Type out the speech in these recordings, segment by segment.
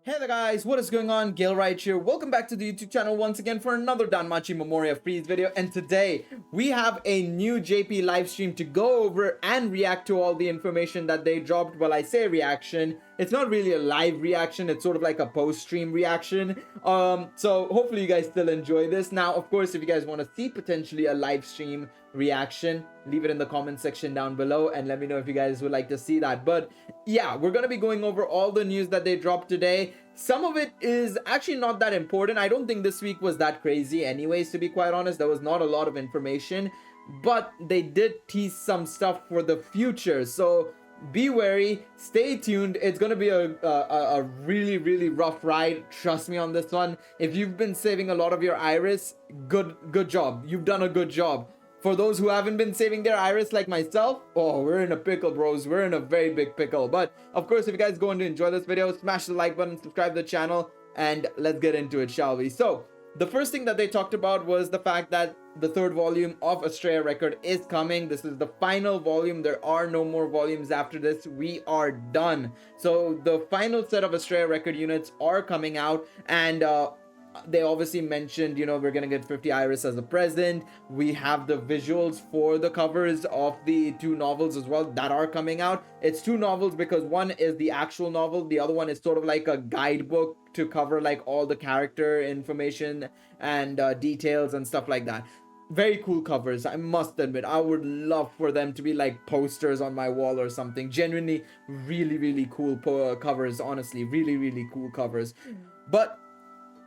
Hey there guys, what is going on? Gil right here. Welcome back to the YouTube channel once again for another Danmachi Memoria Freese video. And today we have a new JP live stream to go over and react to all the information that they dropped. Well, I say reaction, it's not really a live reaction, it's sort of like a post-stream reaction. So hopefully you guys still enjoy this. Now, of course, if you guys want to see potentially a live stream reaction, leave it in the comment section down below and let me know if you guys would like to see that. But yeah, we're gonna be going over all the news that they dropped today. Some of it is actually not that important. I don't think this week was that crazy anyways, to be quite honest. There was not a lot of information, but they did tease some stuff for the future, so be wary, stay tuned. It's gonna be a really rough ride, trust me on this one. If you've been saving a lot of your iris, good job, you've done a good job. For those who haven't been saving their iris like myself, oh, we're in a pickle, bros. We're in a very big pickle. But of course, if you guys are going to enjoy this video, smash the like button, subscribe to the channel, and let's get into it, shall we? So the first thing that they talked about was the fact that the third volume of Astrea record is coming. This is the final volume. There are no more volumes after this. We are done. So the final set of Astrea record units are coming out, and they obviously mentioned, you know, we're gonna get 50 iris as a present. We have the visuals for the covers of the two novels as well that are coming out. It's two novels because one is the actual novel, the other one is sort of like a guidebook to cover like all the character information and details and stuff like that. Very cool covers, I must admit. I would love for them to be like posters on my wall or something. Genuinely really cool covers, honestly, really cool covers. But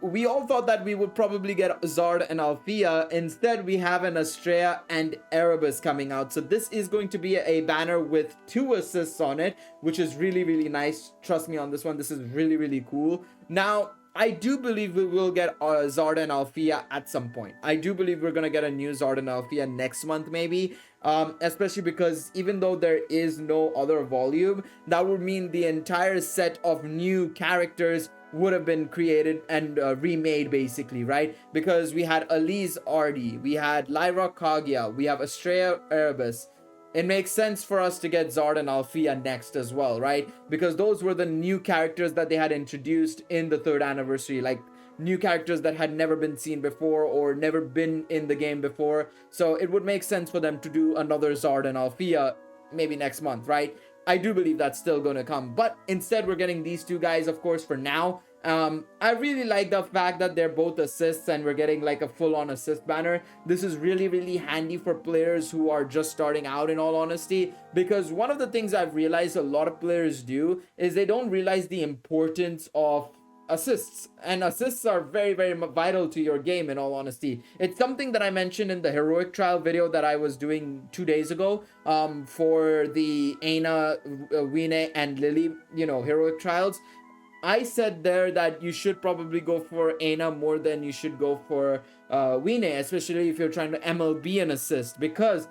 we all thought that we would probably get Zard and Althea. Instead, we have an Astrea and Erebus coming out. So this is going to be a banner with 2 assists on it, which is really nice. Trust me on this one. This is really cool. Now, I do believe we will get Zard and Althea at some point. I do believe we're gonna get a new Zard and Althea next month maybe. Especially because even though there is no other volume, that would mean the entire set of new characters would have been created and remade basically, right? Because we had Elise Ardi, we had Lyra Kaguya, we have Astrea Erebus. It makes sense for us to get Zard and Althea next as well, right? Because those were the new characters that they had introduced in the 3rd anniversary, like new characters that had never been seen before or never been in the game before. So it would make sense for them to do another Zard and Althea maybe next month, right? I do believe that's still going to come, but instead we're getting these two guys, of course, for now. I really like the fact that they're both assists and we're getting like a full-on assist banner. This is really handy for players who are just starting out, in all honesty, because one of the things I've realized a lot of players do is they don't realize the importance of assists, and assists are very vital to your game, in all honesty. It's something that I mentioned in the heroic trial video that I was doing 2 days ago for the Aina, Wine and Lily, you know, heroic trials. I said there that you should probably go for Aina more than you should go for Wine, especially if you're trying to MLB an assist, because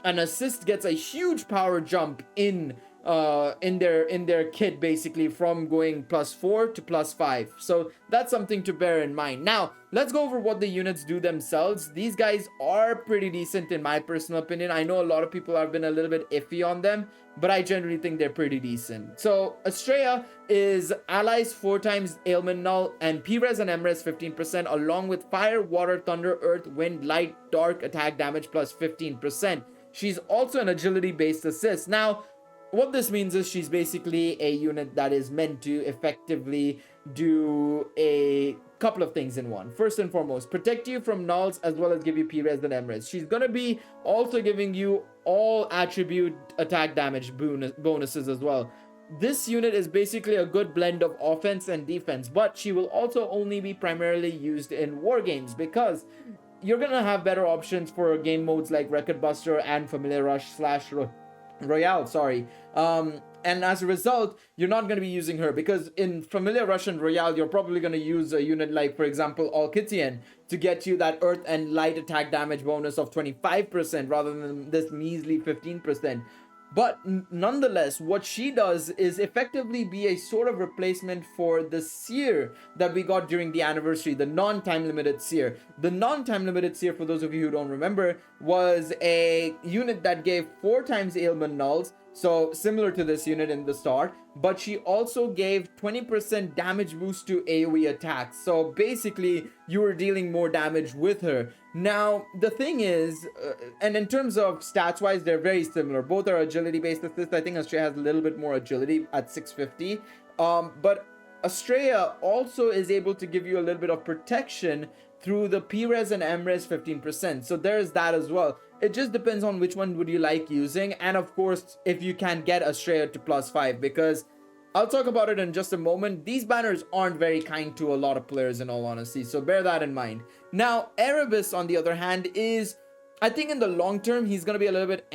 an assist gets a huge power jump in their kit, basically, from going +4 to +5. So that's something to bear in mind. Now let's go over what the units do themselves. These guys are pretty decent in my personal opinion. I know a lot of people have been a little bit iffy on them, but I generally think they're pretty decent. So Astrea is allies 4 times ailment null and P-res and M-res 15%, along with fire, water, thunder, earth, wind, light, dark attack damage plus 15%. She's also an agility based assist. Now what this means is she's basically a unit that is meant to effectively do a couple of things in one. First and foremost, protect you from nulls as well as give you P-res and M-res. She's gonna be also giving you all attribute attack damage bonuses as well. This unit is basically a good blend of offense and defense, but she will also only be primarily used in war games, because you're gonna have better options for game modes like Record Buster and Familiar Rush / Royale, sorry. And as a result, you're not going to be using her, because in Familiar Rush and Royale, you're probably going to use a unit like, for example, Alkitian to get you that earth and light attack damage bonus of 25% rather than this measly 15%. But nonetheless, what she does is effectively be a sort of replacement for the Seer that we got during the anniversary, the non-time limited Seer. The non-time limited Seer, for those of you who don't remember, was a unit that gave 4 times ailment nulls, so similar to this unit in the start, but she also gave 20% damage boost to AoE attacks. So basically, you were dealing more damage with her. Now, the thing is, and in terms of stats wise, they're very similar. Both are agility based assists. I think Astrea has a little bit more agility at 650. But Astrea also is able to give you a little bit of protection through the P-Res and M-Res 15%. So there's that as well. It just depends on which one would you like using. And of course, if you can get Astrea to +5, because I'll talk about it in just a moment. These banners aren't very kind to a lot of players in all honesty. So bear that in mind. Now, Erebus, on the other hand, is... I think in the long term, he's going to be a little bit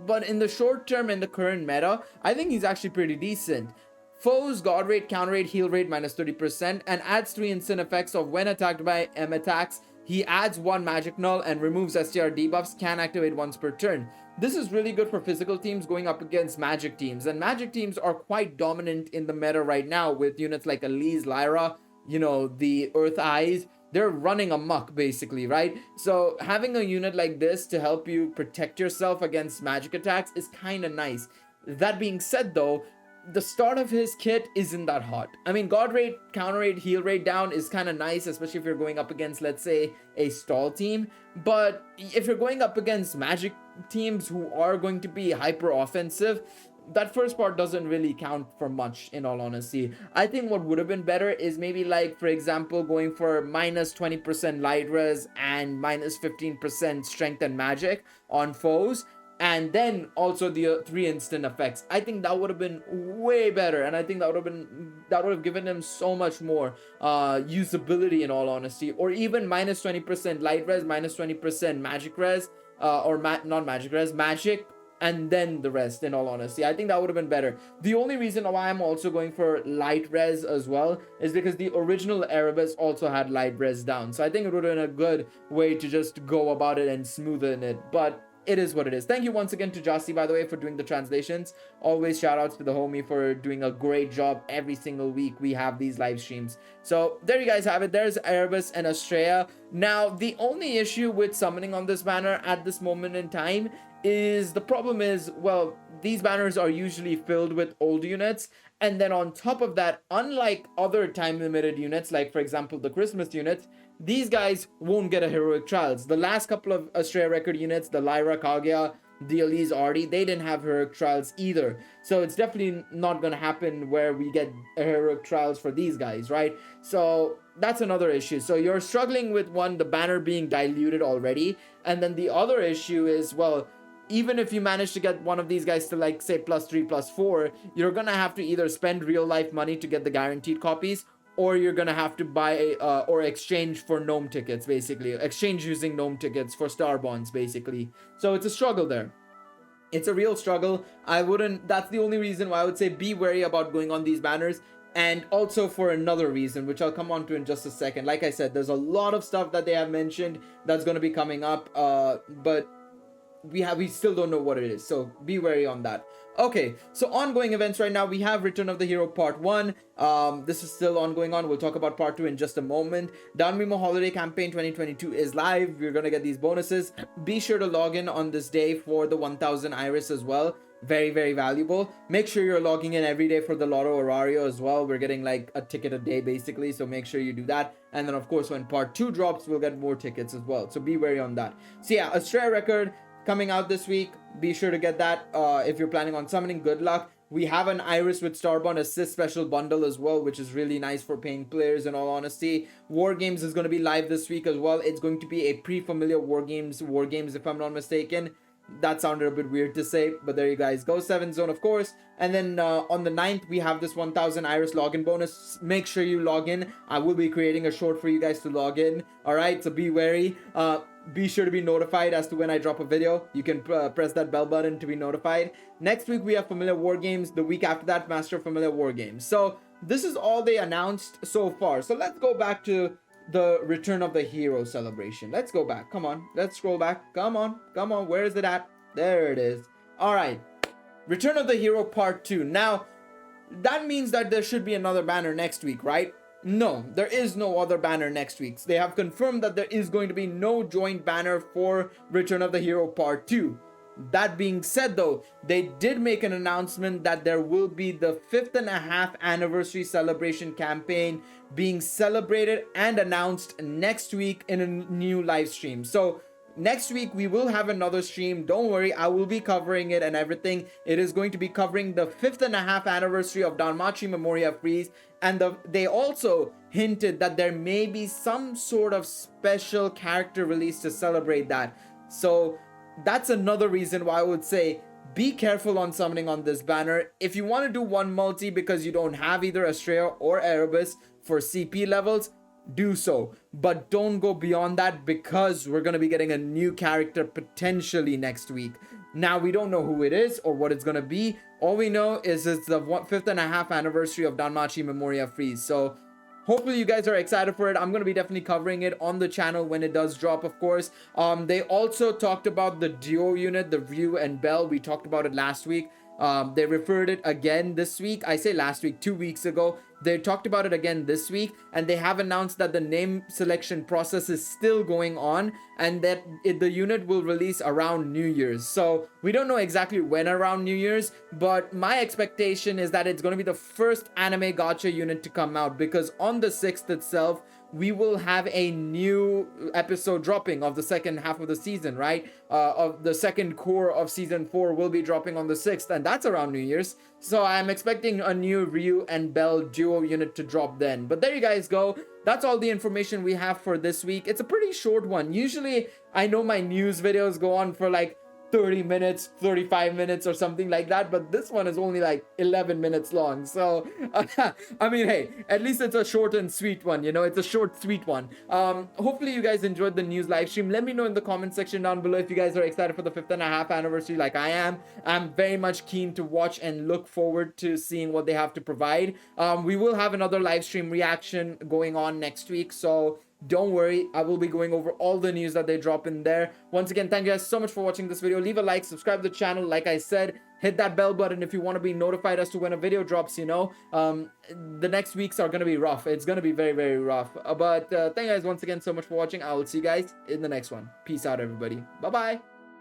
but in the short term, in the current meta, I think he's actually pretty decent. Foes, God rate, counter rate, heal rate -30%, and adds 3 instant effects of when attacked by M attacks. He adds 1 magic null and removes STR debuffs, can activate once per turn. This is really good for physical teams going up against magic teams, and magic teams are quite dominant in the meta right now with units like Elise, Lyra, you know, the Earth Eyes. They're running amok basically, right? So having a unit like this to help you protect yourself against magic attacks is kind of nice. That being said though, the start of his kit isn't that hot. I mean, God rate, counter rate, heal rate down is kind of nice, especially if you're going up against, let's say, a stall team. But if you're going up against magic teams who are going to be hyper offensive, that first part doesn't really count for much, in all honesty. I think what would have been better is maybe like, for example, going for -20% light res and -15% strength and magic on foes, and then also the 3 instant effects. I think that would have been way better, and I think that would have given him so much more usability, in all honesty. Or even -20% light res, -20% magic res, or not magic res, magic, and then the rest, in all honesty. I think that would have been better. The only reason why I'm also going for light res as well is because the original Erebus also had light res down. So I think it would have been a good way to just go about it and smoothen it. But it is what it is. Thank you once again to Jossie, by the way, for doing the translations. Always shout outs to the homie for doing a great job every single week we have these live streams. So there you guys have it. There's Erebus and Astrea. Now, the only issue with summoning on this banner at this moment in time is well, these banners are usually filled with old units, and then on top of that, unlike other time limited units, like for example the Christmas units, these guys won't get a heroic trials. The last couple of Astrea record units, the Lyra, Kaguya, the Elise, Artie, they didn't have heroic trials either. So it's definitely not gonna happen where we get heroic trials for these guys, right? So that's another issue. So you're struggling with one, the banner being diluted already, and then the other issue is, well, even if you manage to get one of these guys to, like, say +3, +4, you're gonna have to either spend real life money to get the guaranteed copies, or you're gonna have to buy or exchange for gnome tickets, basically. Exchange using gnome tickets for star bonds, basically. So it's a struggle there. It's a real struggle. That's the only reason why I would say be wary about going on these banners. And also for another reason, which I'll come on to in just a second. Like I said, there's a lot of stuff that they have mentioned that's gonna be coming up, but we still don't know what it is, so be wary on that. Okay, so ongoing events right now, we have Return of the Hero Part 1. This is still ongoing on. We'll talk about Part 2 in just a moment. DANMEMO Holiday Campaign 2022 is live. We're gonna get these bonuses. Be sure to log in on this day for the 1000 Iris as well. Very, very valuable. Make sure you're logging in every day for the Lotto Orario as well. We're getting like a ticket a day basically, so make sure you do that. And then of course when Part 2 drops, we'll get more tickets as well, so be wary on that. So yeah, Astrea record coming out this week. Be sure to get that if you're planning on summoning. Good luck. We have an Iris with Starbond Assist special bundle as well, which is really nice for paying players, in all honesty. War Games is going to be live this week as well. It's going to be a pre-familiar War Games if I'm not mistaken. That sounded a bit weird to say, but there you guys go. 7 Zone, of course. And then on the 9th, we have this 1000 Iris login bonus. Make sure you log in. I will be creating a short for you guys to log in. All right, so be wary. Be sure to be notified as to when I drop a video. You can press that bell button to be notified. Next week, we have Familiar War Games. The week after that, Master of Familiar War Games. So this is all they announced so far. So let's go back to the Return of the Hero celebration. Let's go back. Come on. Let's scroll back. Come on. Come on. Where is it at? There it is. All right. Return of the Hero Part 2. Now, that means that there should be another banner next week, right? No, there is no other banner next week. They have confirmed that there is going to be no joint banner for Return of the Hero Part 2. That being said, though, they did make an announcement that there will be the 5.5 anniversary celebration campaign being celebrated and announced next week in a new live stream. So next week we will have another stream. Don't worry, I will be covering it and everything. It is going to be covering the 5.5 anniversary of Danmachi Memoria Freese, and they also hinted that there may be some sort of special character release to celebrate that. So that's another reason why I would say be careful on summoning on this banner. If you want to do one multi because you don't have either Astrea or Erebus for CP levels, do so, but don't go beyond that, because we're going to be getting a new character potentially next week. Now, we don't know who it is or what it's going to be. All we know is it's the 5.5 anniversary of Danmachi Memoria Freese. So hopefully you guys are excited for it. I'm going to be definitely covering it on the channel when it does drop, of course. They also talked about the duo unit, the Ryu and Bell. We talked about it last week. They referred it again this week. I say last week, 2 weeks ago. They talked about it again this week, and they have announced that the name selection process is still going on, and that the unit will release around New Year's. So we don't know exactly when around New Year's, but my expectation is that it's going to be the first anime gacha unit to come out, because on the 6th itself, we will have a new episode dropping of the second half of the season, right? Of the second core of season 4 will be dropping on the 6th, and that's around New Year's. So I'm expecting a new Ryu and Bell duo unit to drop then. But there you guys go. That's all the information we have for this week. It's a pretty short one. Usually, I know my news videos go on for like 30 minutes, 35 minutes or something like that, but this one is only like 11 minutes long. So I mean, hey, at least it's a short and sweet one, you know. It's a short, sweet one. Hopefully you guys enjoyed the news live stream. Let me know in the comment section down below if you guys are excited for the 5.5 anniversary like I am. I'm very much keen to watch and look forward to seeing what they have to provide. We will have another live stream reaction going on next week, so don't worry, I will be going over all the news that they drop in there. Once again, thank you guys so much for watching this video. Leave a like, subscribe to the channel. Like I said, hit that bell button if you want to be notified as to when a video drops, you know. The next weeks are going to be rough. It's going to be very, very rough. But thank you guys once again so much for watching. I will see you guys in the next one. Peace out, everybody. Bye-bye.